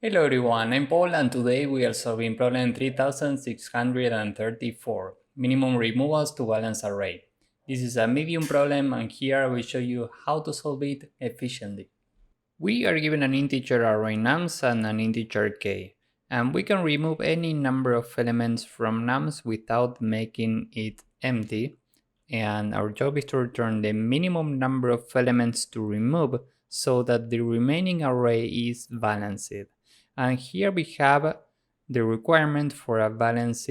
Hello everyone, I'm Paul and today we are solving problem 3634, minimum removals to balance array. This is a medium problem and here I will show you how to solve it efficiently. We are given an integer array nums and an integer k, and we can remove any number of elements from nums without making it empty, and our job is to return the minimum number of elements to remove so that the remaining array is balanced. And here we have the requirement for a balanced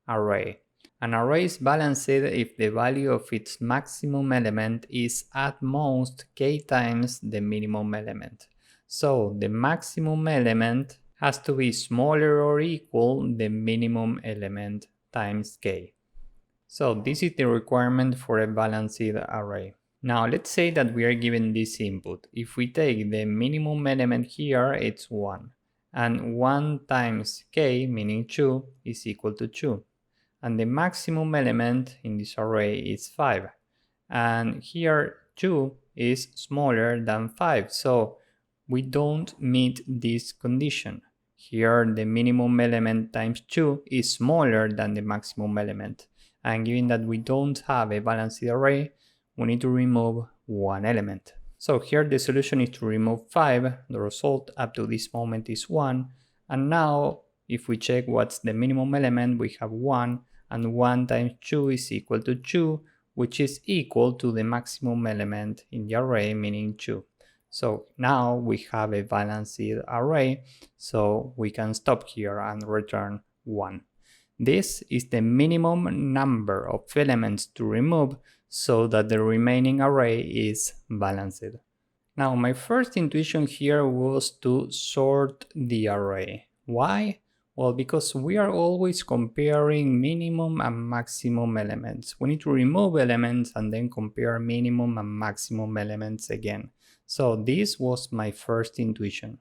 array. An array is balanced if the value of its maximum element is at most k times the minimum element. So the maximum element has to be smaller or equal the minimum element times k. So this is the requirement for a balanced array. Now let's say that we are given this input. If we take the minimum element here, it's 1. And 1 times k, meaning 2, is equal to 2. And the maximum element in this array is 5. And here 2 is smaller than 5, so we don't meet this condition. Here the minimum element times 2 is smaller than the maximum element. And given that we don't have a balanced array, we need to remove one element. So here the solution is to remove 5, the result up to this moment is 1, and now if we check what's the minimum element, we have 1, and 1 times 2 is equal to 2, which is equal to the maximum element in the array, meaning 2. So now we have a balanced array, so we can stop here and return 1. This is the minimum number of elements to remove so that the remaining array is balanced. Now my first intuition here was to sort the array. Why? Well, because we are always comparing minimum and maximum elements. We need to remove elements and then compare minimum and maximum elements again. So this was my first intuition.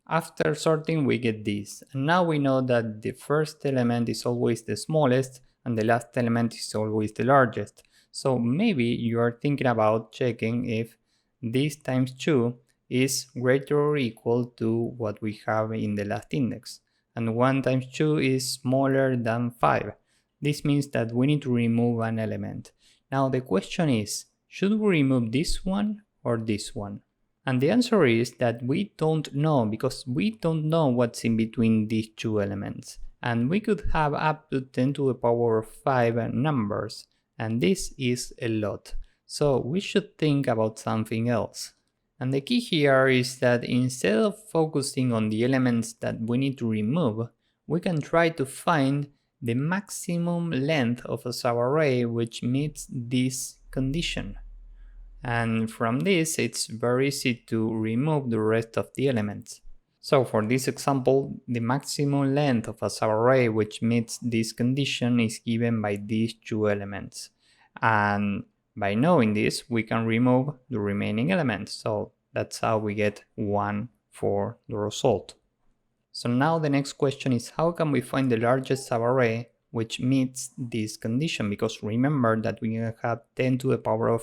After sorting we get this, and now we know that the first element is always the smallest and the last element is always the largest. So maybe you are thinking about checking if this times 2 is greater or equal to what we have in the last index, and 1 times 2 is smaller than 5. This means that we need to remove an element. Now the question is, should we remove this one or this one? And the answer is that we don't know, because we don't know what's in between these two elements. And we could have up to 10 to the power of 5 numbers, and this is a lot. So we should think about something else. And the key here is that instead of focusing on the elements that we need to remove, we can try to find the maximum length of a subarray which meets this condition. And from this, it's very easy to remove the rest of the elements. So for this example, the maximum length of a subarray which meets this condition is given by these two elements. And by knowing this, we can remove the remaining elements. So that's how we get 1 for the result. So now the next question is, how can we find the largest subarray which meets this condition? Because remember that we have 10 to the power of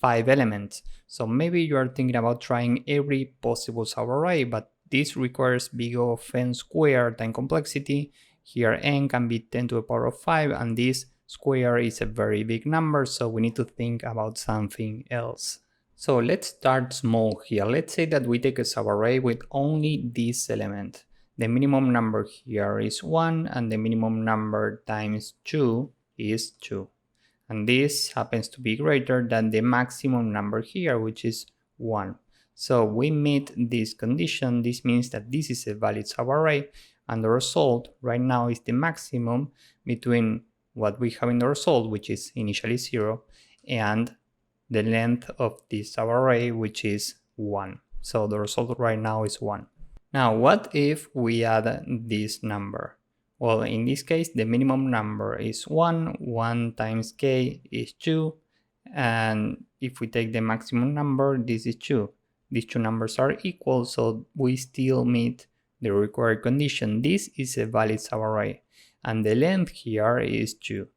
5 elements. So maybe you are thinking about trying every possible subarray, but this requires big of n squared time complexity. Here n can be 10 to the power of 5, and this square is a very big number, so we need to think about something else. So let's start small here. Let's say that we take a subarray with only this element. The minimum number here is 1, and the minimum number times 2 is 2. And this happens to be greater than the maximum number here, which is 1. So we meet this condition. This means that this is a valid subarray, and the result right now is the maximum between what we have in the result, which is initially 0, and the length of this subarray, which is 1. So the result right now is 1. Now what if we add this number? Well, in this case, the minimum number is 1, 1 times k is 2, and if we take the maximum number, this is 2. These two numbers are equal, so we still meet the required condition. This is a valid subarray, and the length here is 2.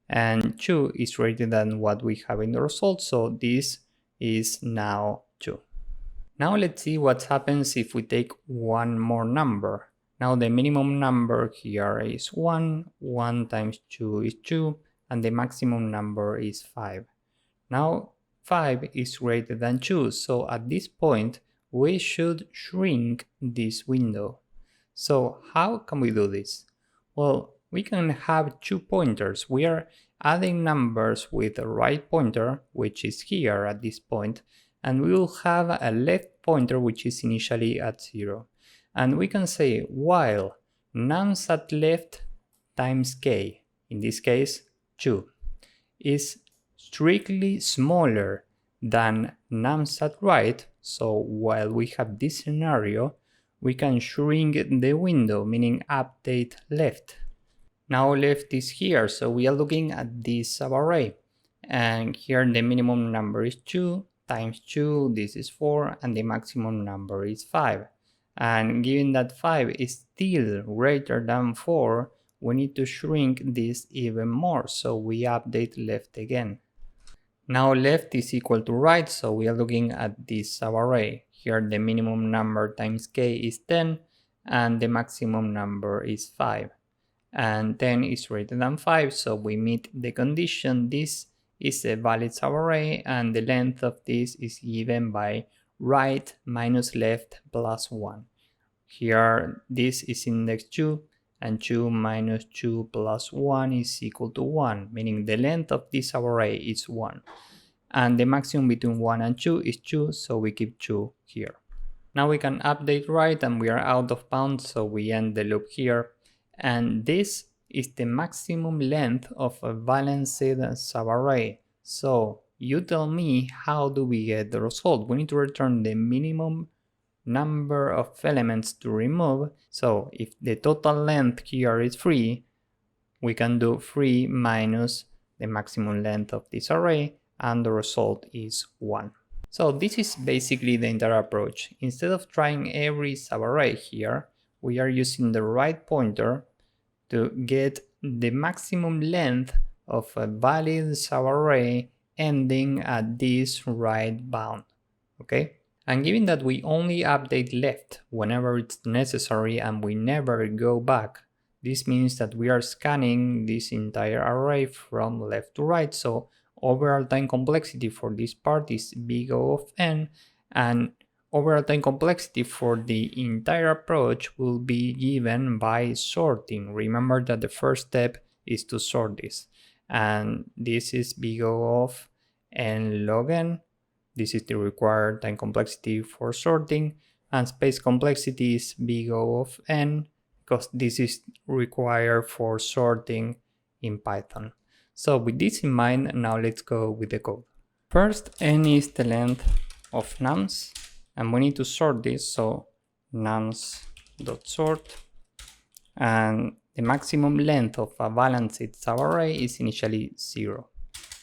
And 2 is greater than what we have in the result, so this is now 2. Now let's see what happens if we take one more number. Now the minimum number here is 1, 1 times 2 is 2, and the maximum number is 5. Now 5 is greater than 2, so at this point we should shrink this window. So how can we do this? Well, we can have two pointers. We are adding numbers with the right pointer, which is here at this point, and we will have a left pointer which is initially at 0. And we can say while nums at left times k, in this case 2, is strictly smaller than nums at right, so while we have this scenario, we can shrink the window, meaning update left. Now left is here, so we are looking at this subarray, and here the minimum number is 2 times 2, this is 4, and the maximum number is 5. And given that 5 is still greater than 4, we need to shrink this even more, so we update left again. Now left is equal to right, so we are looking at this subarray. Here the minimum number times k is 10, and the maximum number is 5. And 10 is greater than 5, so we meet the condition. This is a valid subarray, and the length of this is given by right minus left plus 1. Here this is index 2, and 2 minus 2 plus 1 is equal to 1, meaning the length of this subarray is 1. And the maximum between 1 and 2 is 2, so we keep 2 here. Now we can update right, and we are out of bounds, so we end the loop here. And this is the maximum length of a balanced subarray. So you tell me, how do we get the result? We need to return the minimum number of elements to remove. So if the total length here is 3, we can do 3 minus the maximum length of this array, and the result is 1. So this is basically the entire approach. Instead of trying every subarray here, we are using the right pointer to get the maximum length of a valid subarray ending at this right bound. Okay? And given that we only update left whenever it's necessary and we never go back, this means that we are scanning this entire array from left to right. So overall time complexity for this part is big O of n, and overall time complexity for the entire approach will be given by sorting. Remember that the first step is to sort this, and this is big O of n log n. This is the required time complexity for sorting, and space complexity is big O of n, because this is required for sorting in Python. So with this in mind, now let's go with the code. First, n is the length of nums, and we need to sort this, so nums.sort, and the maximum length of a balanced subarray is initially 0.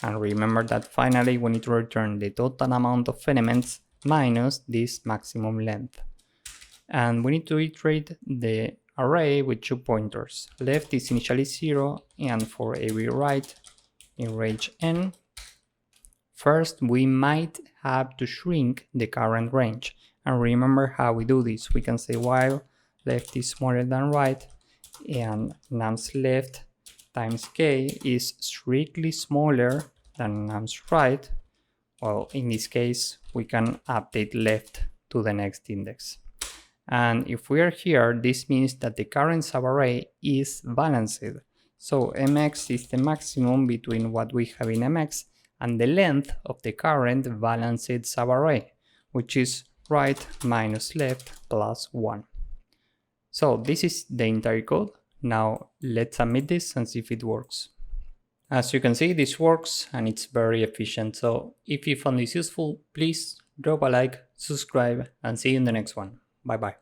And remember that finally we need to return the total amount of elements minus this maximum length. And we need to iterate the array with 2 pointers. Left is initially 0, and for every right in range n, first we might have to shrink the current range. And remember how we do this. We can say while left is smaller than right, and nums left times k is strictly smaller than nums right. Well, in this case, we can update left to the next index. And if we are here, this means that the current subarray is balanced. So mx is the maximum between what we have in mx and the length of the current balanced subarray, which is right minus left plus 1. So this is the entire code. Now let's submit this and see if it works. As you can see, this works and it's very efficient. So if you found this useful, please drop a like, subscribe, and see you in the next one. Bye bye.